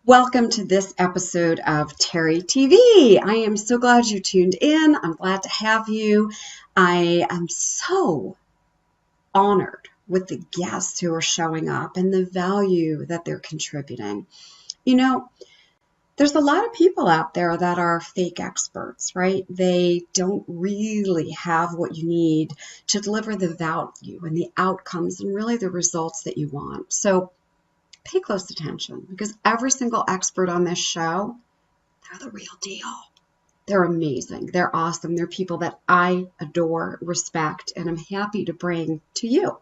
Welcome to this episode of Terry TV. I am so glad you tuned in. I'm glad to have you. I am so honored with the guests who are showing up and the value that they're contributing. You know, there's a lot of people out there that are fake experts, right? They don't really have what you need to deliver the value and the outcomes and really the results that you want. So pay close attention because every single expert on this show, they're the real deal. They're amazing. They're awesome. They're people that I adore, respect, and I'm happy to bring to you.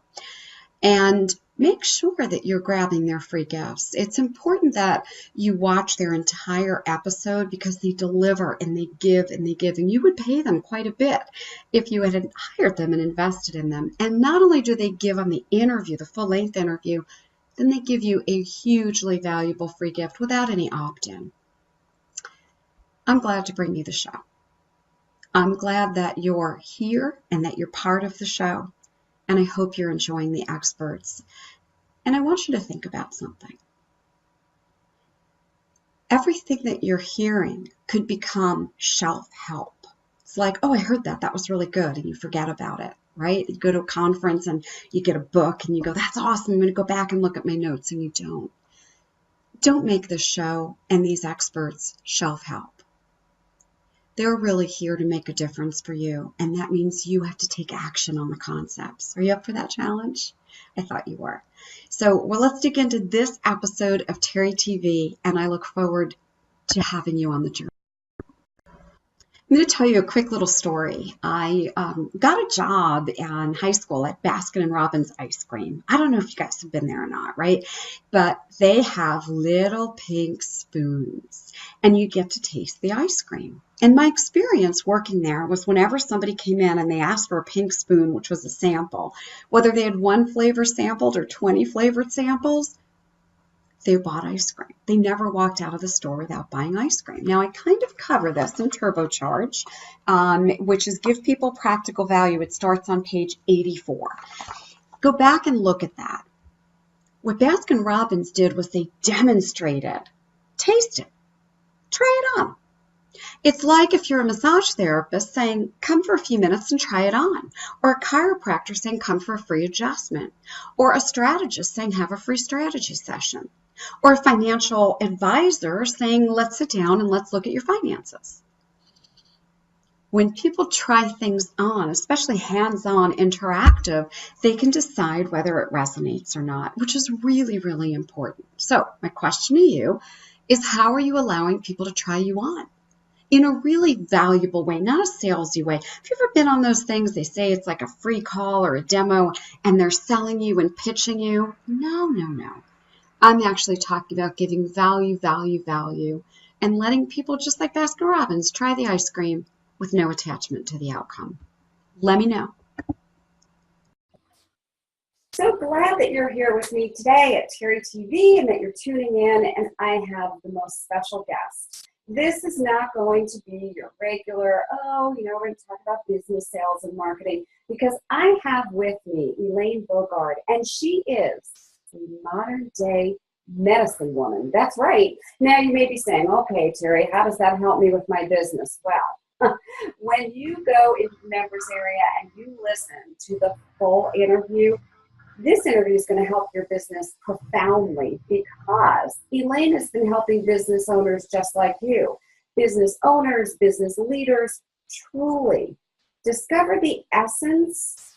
And make sure that you're grabbing their free gifts. It's important that you watch their entire episode because they deliver and they give and they give. And you would pay them quite a bit if you had hired them and invested in them. And not only do they give on the interview, the full-length interview, then they give you a hugely valuable free gift without any opt-in. I'm glad to bring you the show. I'm glad that you're here and that you're part of the show, and I hope you're enjoying the experts. And I want you to think about something. Everything that you're hearing could become self-help. It's like, oh, I heard that. That was really good, and you forget about it. Right? You go to a conference and you get a book and you go, that's awesome. I'm going to go back and look at my notes, and you don't. Don't make this show and these experts self-help. They're really here to make a difference for you, and that means you have to take action on the concepts. Are you up for that challenge? I thought you were. So, let's dig into this episode of Terry TV, and I look forward to having you on the journey. I'm going to tell you a quick little story. I got a job in high school at Baskin & Robbins Ice Cream. I don't know if you guys have been there or not, right? But they have little pink spoons, and you get to taste the ice cream. And my experience working there was whenever somebody came in and they asked for a pink spoon, which was a sample, whether they had one flavor sampled or 20 flavored samples, they bought ice cream. They never walked out of the store without buying ice cream. Now, I kind of cover this in Turbocharge, which is Give People Practical Value. It starts on page 84. Go back and look at that. What Baskin Robbins did was they demonstrated, taste it, try it on. It's like if you're a massage therapist saying, come for a few minutes and try it on, or a chiropractor saying, come for a free adjustment, or a strategist saying, have a free strategy session. Or a financial advisor saying, let's sit down and let's look at your finances. When people try things on, especially hands-on interactive, they can decide whether it resonates or not, which is really, really important. So my question to you is, how are you allowing people to try you on? In a really valuable way, not a salesy way. Have you ever been on those things? They say it's like a free call or a demo, and they're selling you and pitching you. No. I'm actually talking about giving value, and letting people just like Baskin Robbins try the ice cream with no attachment to the outcome. Let me know. So glad that you're here with me today at Terry TV and that you're tuning in, and I have the most special guest. This is not going to be your regular, we're going to talk about business, sales, and marketing, because I have with me Elaine Bogard, and she is a modern day medicine woman. That's right. Now you may be saying, okay, Terry, how does that help me with my business? Well, when you go into the members area and you listen to the full interview, this interview is going to help your business profoundly, because Elaine has been helping business owners just like you, business owners, business leaders, truly discover the essence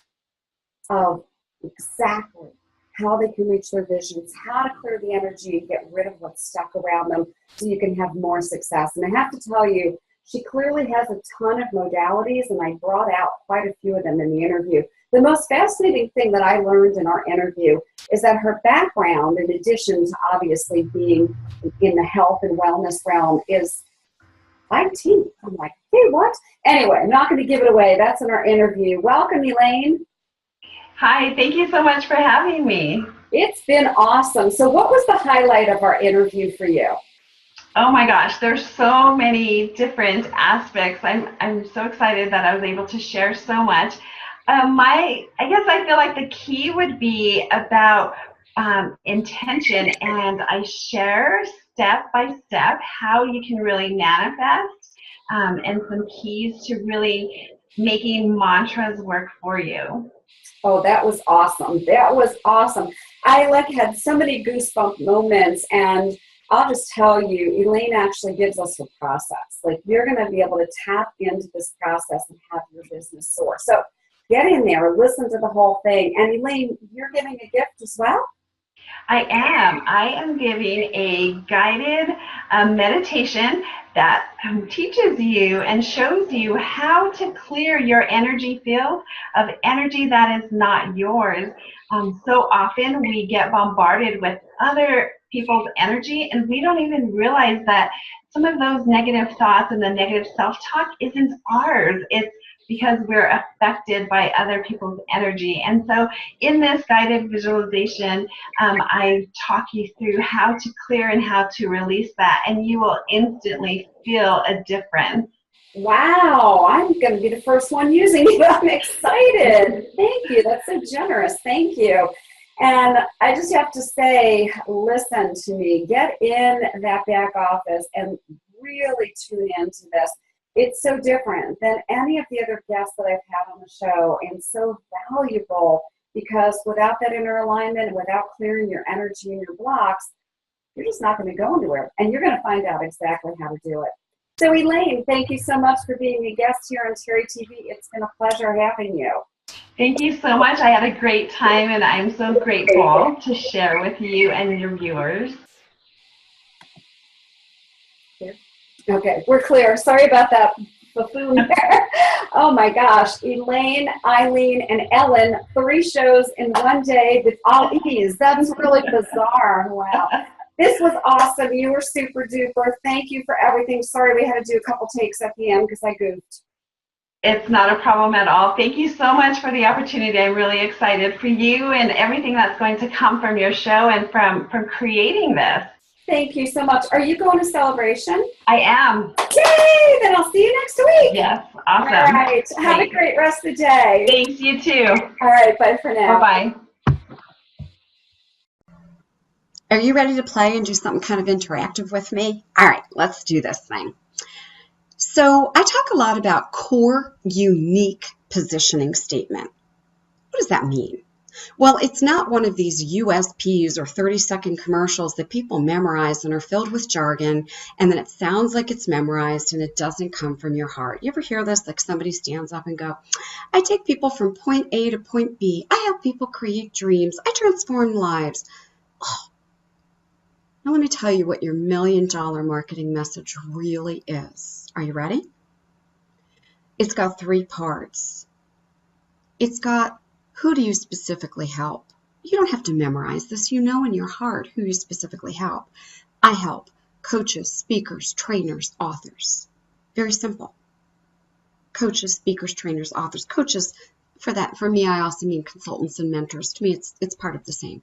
of exactly how they can reach their visions, how to clear the energy and get rid of what's stuck around them so you can have more success. And I have to tell you, she clearly has a ton of modalities, and I brought out quite a few of them in the interview. The most fascinating thing that I learned in our interview is that her background, in addition to obviously being in the health and wellness realm, is IT. I'm like, hey, what? Anyway, I'm not going to give it away. That's in our interview. Welcome, Elaine. Hi, thank you so much for having me. It's been awesome. So what was the highlight of our interview for you? Oh my gosh, there's so many different aspects. I'm so excited that I was able to share so much. I guess I feel like the key would be about intention, and I share step by step how you can really manifest, and some keys to really making mantras work for you. Oh, that was awesome. That was awesome. I had so many goosebump moments, and I'll just tell you, Elaine actually gives us a process. Like, you're going to be able to tap into this process and have your business soar. So get in there, listen to the whole thing. And Elaine, you're giving a gift as well? I am giving a guided meditation that teaches you and shows you how to clear your energy field of energy that is not yours. So often we get bombarded with other people's energy, and we don't even realize that some of those negative thoughts and the negative self-talk isn't ours. It's because we're affected by other people's energy. And so in this guided visualization, I talk you through how to clear and how to release that, and you will instantly feel a difference. Wow, I'm going to be the first one using it. I'm excited. Thank you. That's so generous. Thank you. And I just have to say, listen to me. Get in that back office and really tune into this. It's so different than any of the other guests that I've had on the show, and so valuable, because without that inner alignment and without clearing your energy and your blocks, you're just not going to go anywhere, and you're going to find out exactly how to do it. So Elaine, thank you so much for being a guest here on Terry TV. It's been a pleasure having you. Thank you so much. I had a great time, and I'm so grateful to share with you and your viewers. Okay, we're clear. Sorry about that buffoon there. Oh my gosh. Elaine, Eileen, and Ellen, 3 shows in one day with all ease. That's really bizarre. Wow. This was awesome. You were super duper. Thank you for everything. Sorry we had to do a couple takes at the end because I goofed. It's not a problem at all. Thank you so much for the opportunity. I'm really excited for you and everything that's going to come from your show and from creating this. Thank you so much. Are you going to Celebration? I am. Yay! Then I'll see you next week. Yes, awesome. All right. Have a great rest of the day. Thanks, you too. All right. Bye for now. Bye-bye. Are you ready to play and do something kind of interactive with me? All right, let's do this thing. So I talk a lot about core unique positioning statement. What does that mean? Well, it's not one of these USPs or 30-second commercials that people memorize and are filled with jargon, and then it sounds like it's memorized and it doesn't come from your heart. You ever hear this? Like somebody stands up and go, I take people from point A to point B. I help people create dreams. I transform lives. Oh. Now let me tell you what your $1 million marketing message really is. Are you ready? It's got 3 parts. It's got, who do you specifically help? You don't have to memorize this. You know in your heart who you specifically help. I help coaches, speakers, trainers, authors. Very simple. Coaches, speakers, trainers, authors. Coaches, for me, I also mean consultants and mentors. To me, it's part of the same.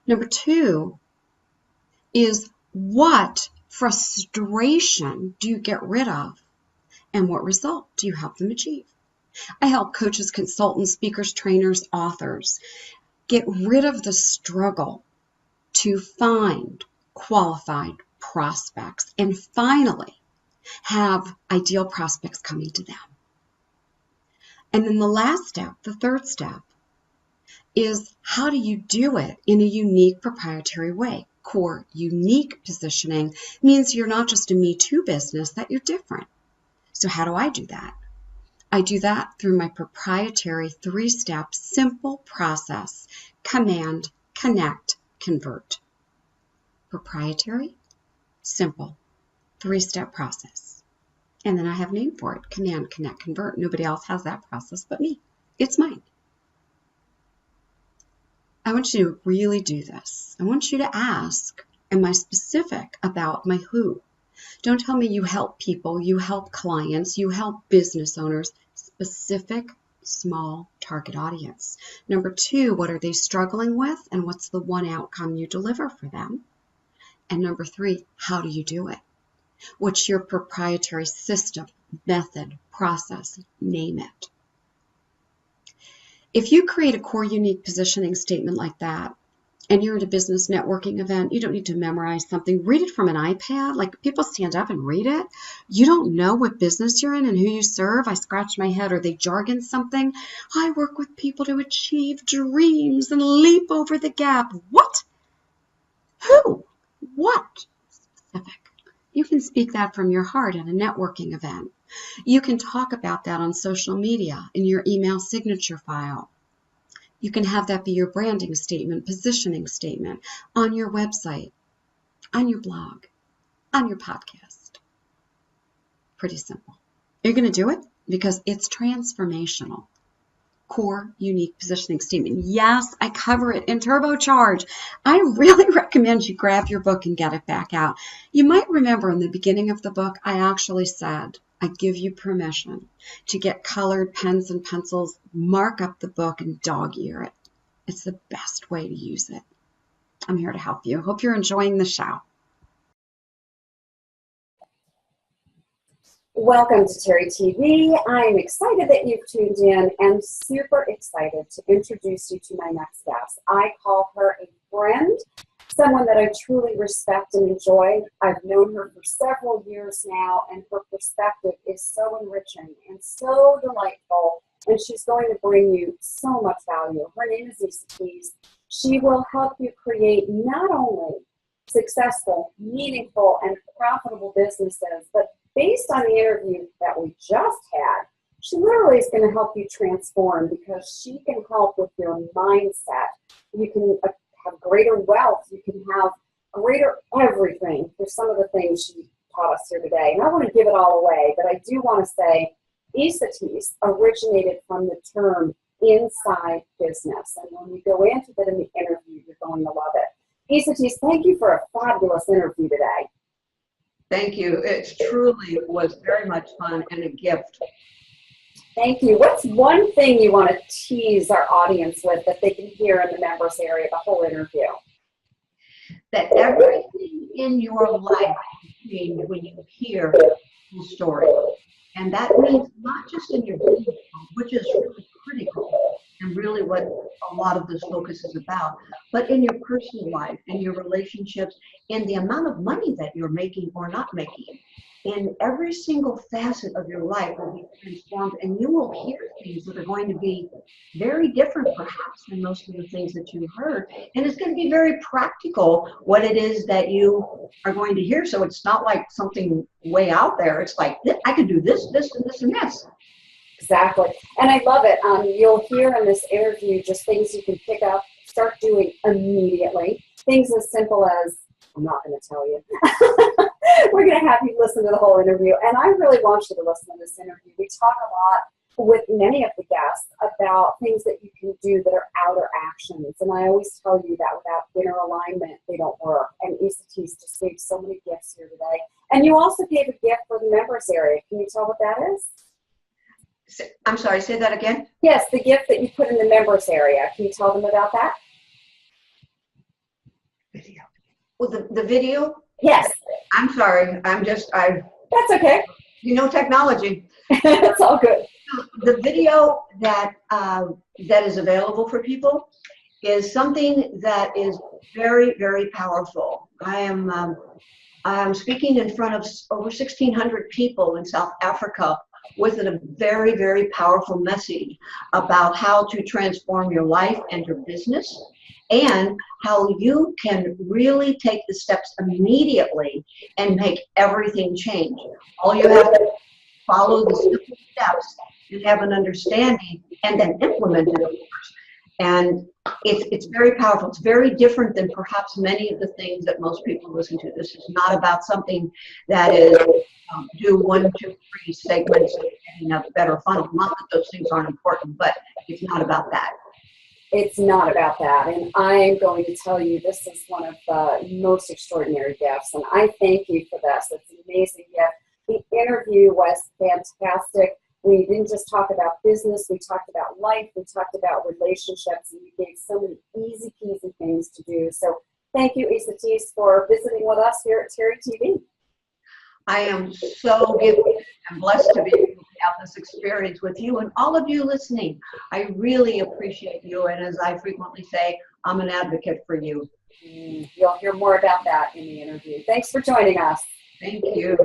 Number 2 is, what frustration do you get rid of, and what result do you help them achieve? I help coaches, consultants, speakers, trainers, authors get rid of the struggle to find qualified prospects and finally have ideal prospects coming to them. And then the last step, the 3rd step, is how do you do it in a unique proprietary way? Core unique positioning means you're not just a Me Too business, that you're different. So how do I do that? I do that through my proprietary 3-step simple process, Command, Connect, Convert. Proprietary, simple, 3-step process. And then I have a name for it, Command, Connect, Convert. Nobody else has that process but me. It's mine. I want you to really do this. I want you to ask, am I specific about my who? Don't tell me you help people, you help clients, you help business owners. Specific, small target audience. Number 2, what are they struggling with, and what's the one outcome you deliver for them? And number 3, how do you do it? What's your proprietary system, method, process? Name it. If you create a core unique positioning statement like that, and you're at a business networking event, you don't need to memorize something. Read it from an iPad. Like, people stand up and read it. You don't know what business you're in and who you serve. I scratch my head. Are they jargon something? I work with people to achieve dreams and leap over the gap. What? Who? What? Specific. You can speak that from your heart at a networking event. You can talk about that on social media in your email signature file. You can have that be your branding statement, positioning statement on your website, on your blog, on your podcast. Pretty simple. You're going to do it because it's transformational. Core unique positioning statement. Yes, I cover it in Turbocharge. I really recommend you grab your book and get it back out. You might remember in the beginning of the book, I actually said, I give you permission to get colored pens and pencils, mark up the book, and dog-ear it. It's the best way to use it. I'm here to help you. Hope you're enjoying the show. Welcome to Terry TV. I'm excited that you've tuned in and super excited to introduce you to my next guest. I call her a friend, someone that I truly respect and enjoy. I've known her for several years now, and her perspective is so enriching and so delightful, and she's going to bring you so much value. Her name is Isa Keys. She will help you create not only successful, meaningful, and profitable businesses, but based on the interview that we just had, she literally is going to help you transform, because she can help with your mindset. You can have greater wealth. You can have greater everything for some of the things she taught us here today. And I want to give it all away, but I do want to say Isa Keys originated from the term inside business. And when we go into it in the interview, you're going to love it. Isa Keys, thank you for a fabulous interview today. Thank you. It truly was very much fun and a gift. Thank you. What's one thing you want to tease our audience with that they can hear in the members area, the whole interview? That everything in your life changes when you hear the story. And that means not just in your business, which is really critical and really what a lot of this focus is about, but in your personal life, in your relationships, in the amount of money that you're making or not making. In every single facet of your life will be transformed, and you will hear things that are going to be very different perhaps than most of the things that you heard. And it's going to be very practical what it is that you are going to hear. So it's not like something way out there. It's like, I could do this, this, and this, and this. Exactly. And I love it. You'll hear in this interview just things you can pick up, start doing immediately. Things as simple as, I'm not going to tell you. We're going to have you listen to the whole interview. And I really want you to listen to this interview. We talk a lot with many of the guests about things that you can do that are outer actions. And I always tell you that without inner alignment, they don't work. And Isa Keys just gave so many gifts here today. And you also gave a gift for the members area. Can you tell what that is? I'm sorry, say that again? Yes, the gift that you put in the members area. Can you tell them about that? Video. Well, the video? Yes. I'm sorry. That's okay. You know technology. It's all good. The video that is available for people is something that is very, very powerful. I am speaking in front of over 1,600 people in South Africa with a very, very powerful message about how to transform your life and your business, and how you can really take the steps immediately and make everything change. All you have to follow the simple steps and have an understanding and then implement it, of course. And it's very powerful. It's very different than perhaps many of the things that most people listen to. This is not about something that is do 1, 2, 3 segments and getting a better funnel. Not that those things aren't important, but it's not about that. It's not about that. And I'm going to tell you, this is one of the most extraordinary gifts. And I thank you for this. It's an amazing gift. The interview was fantastic. We didn't just talk about business. We talked about life. We talked about relationships. And you gave so many easy peasy things to do. So thank you, Isa Keys, for visiting with us here at Terry TV. I am so gifted and blessed to be able to have this experience with you and all of you listening. I really appreciate you, and as I frequently say, I'm an advocate for you. You'll hear more about that in the interview. Thanks for joining us. Thank you.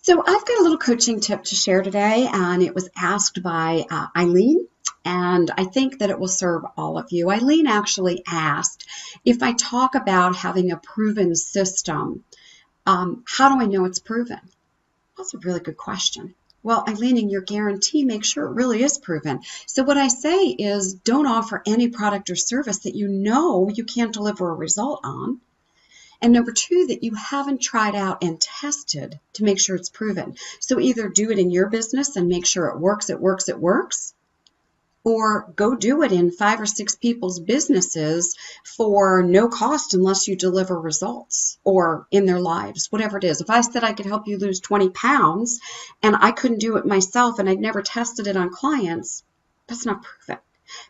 So I've got a little coaching tip to share today, and it was asked by Eileen, and I think that it will serve all of you. Eileen actually asked, if I talk about having a proven system, how do I know it's proven? That's a really good question. Well, Eileen, in your guarantee, make sure it really is proven. So what I say is, don't offer any product or service that you know you can't deliver a result on. And number two, that you haven't tried out and tested to make sure it's proven. So either do it in your business and make sure it works, or go do it in 5 or 6 people's businesses for no cost unless you deliver results, or in their lives, whatever it is. If I said I could help you lose 20 pounds and I couldn't do it myself and I'd never tested it on clients, that's not proven.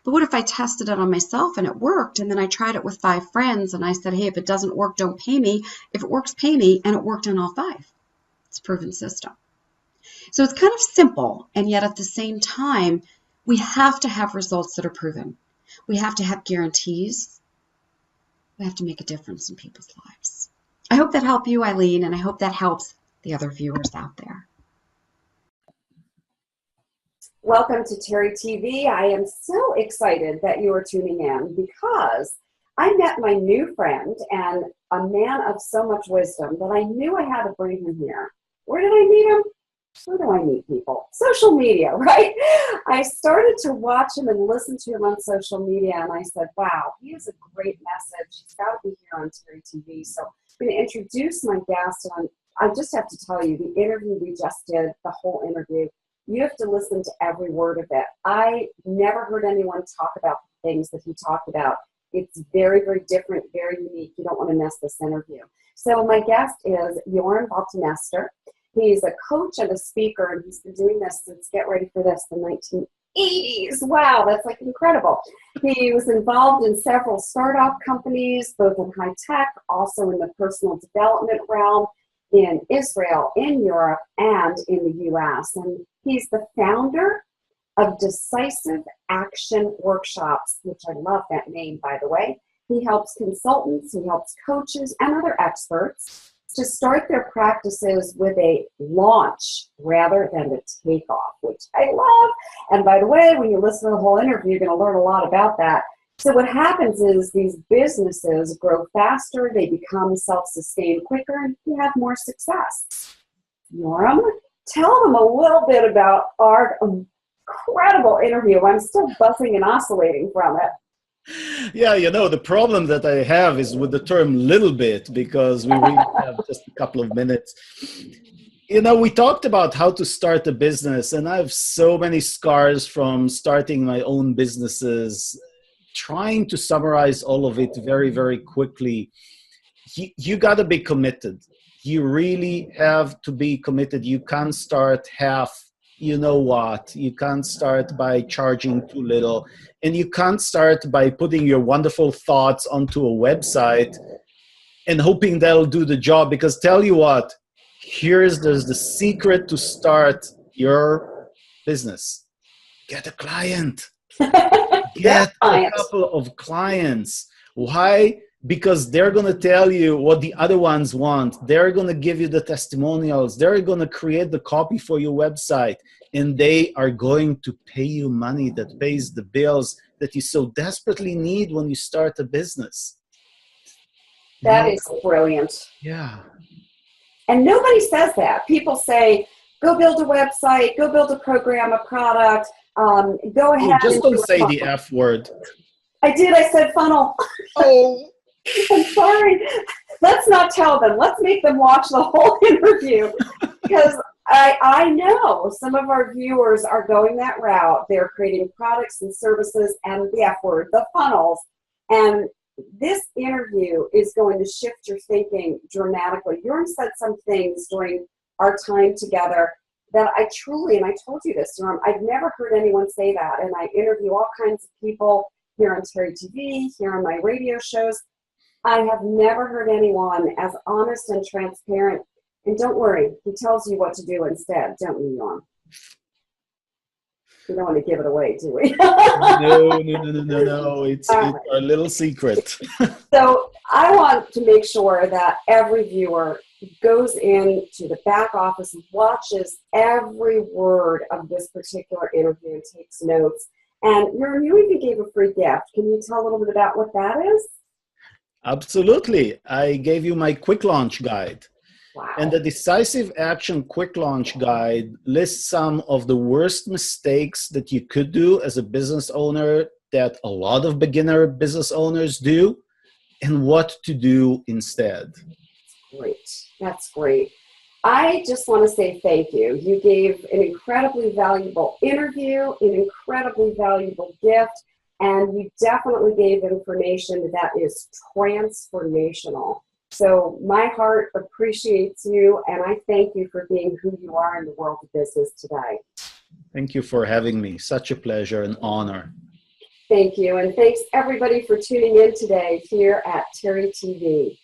But what if I tested it on myself and it worked, and then I tried it with 5 friends and I said, hey, if it doesn't work, don't pay me. If it works, pay me, and it worked on all 5. It's a proven system. So it's kind of simple, and yet at the same time, we have to have results that are proven. We have to have guarantees. We have to make a difference in people's lives. I hope that helped you, Eileen, and I hope that helps the other viewers out there. Welcome to Terry TV. I am so excited that you are tuning in because I met my new friend and a man of so much wisdom that I knew I had to bring him here. Where did I meet him? Where do I meet people? Social media, right? I started to watch him and listen to him on social media, and I said, wow, he has a great message. He's got to be here on Terry TV. So I'm going to introduce my guest, and I just have to tell you, the interview we just did, the whole interview, you have to listen to every word of it. I never heard anyone talk about the things that he talked about. It's very, very different, very unique. You don't want to miss this interview. So my guest is Joran Baltimester. He's a coach and a speaker, and he's been doing this since, get ready for this, the 1980s. Wow, that's like incredible. He was involved in several startup companies, both in high tech, also in the personal development realm, in Israel, in Europe, and in the US. And he's the founder of Decisive Action Workshops, which I love that name, by the way. He helps consultants, he helps coaches and other experts to start their practices with a launch rather than a takeoff, which I love. And by the way, when you listen to the whole interview, you're going to learn a lot about that. So what happens is these businesses grow faster, they become self-sustained quicker, and you have more success. Joran, tell them a little bit about our incredible interview. I'm still buzzing and oscillating from it. Yeah, the problem that I have is with the term little bit, because we really have just a couple of minutes. We talked about how to start a business, and I have so many scars from starting my own businesses. Trying to summarize all of it very, very quickly, you got to be committed. You really have to be committed. You can't start half, you can't start by charging too little, and you can't start by putting your wonderful thoughts onto a website and hoping that'll do the job, because tell you what, there's the secret to start your business. Get a client. Get a couple of clients. Why? Because they're going to tell you what the other ones want. They're going to give you the testimonials. They're going to create the copy for your website. And they are going to pay you money that pays the bills that you so desperately need when you start a business. That is brilliant. Yeah. And nobody says that. People say, go build a website, go build a program, a product. Go ahead. Just don't say the F word. I did. I said funnel. Oh. I'm sorry. Let's not tell them. Let's make them watch the whole interview, because I know some of our viewers are going that route. They're creating products and services and the F word, the funnels. And this interview is going to shift your thinking dramatically. Joran said some things during our time together that I truly, and I told you this, I've never heard anyone say that. And I interview all kinds of people here on Terry TV, here on my radio shows. I have never heard anyone as honest and transparent. And don't worry, he tells you what to do instead, don't you, Joran? We don't want to give it away, do we? No. It's our little secret. So I want to make sure that every viewer goes into the back office and watches every word of this particular interview and takes notes. And you even gave a free gift. Can you tell a little bit about what that is? Absolutely. I gave you my quick launch guide. Wow. And the Decisive Action Quick Launch Guide lists some of the worst mistakes that you could do as a business owner that a lot of beginner business owners do, and what to do instead. Great. That's great. I just want to say thank you. You gave an incredibly valuable interview, an incredibly valuable gift, and you definitely gave information that is transformational. So my heart appreciates you, and I thank you for being who you are in the world of business today. Thank you for having me. Such a pleasure and honor. Thank you, and thanks everybody for tuning in today here at Terry TV.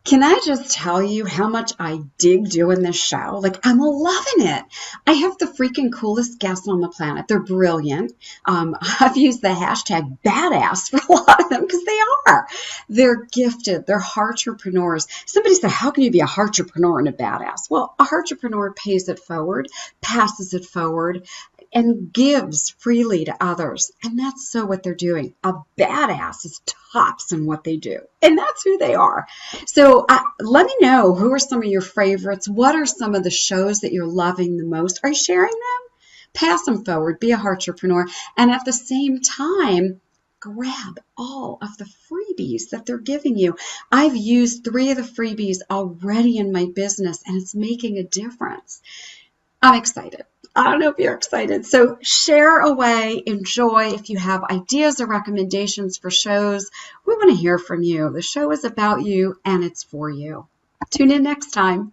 Can I just tell you how much I dig doing this show? Like, I'm loving it. I have the freaking coolest guests on the planet. They're brilliant. I've used the hashtag badass for a lot of them because they are. They're gifted. They're heartrepreneurs. Somebody said, how can you be a heartrepreneur and a badass? Well, a heartrepreneur pays it forward, passes it forward, and gives freely to others. And that's so what they're doing. A badass is tops in what they do. And that's who they are. So let me know, who are some of your favorites? What are some of the shows that you're loving the most? Are you sharing them? Pass them forward. Be a heartrepreneur. And at the same time, grab all of the freebies that they're giving you. I've used 3 of the freebies already in my business, and it's making a difference. I'm excited. I don't know if you're excited. So share away, enjoy. If you have ideas or recommendations for shows, we want to hear from you. The show is about you and it's for you. Tune in next time.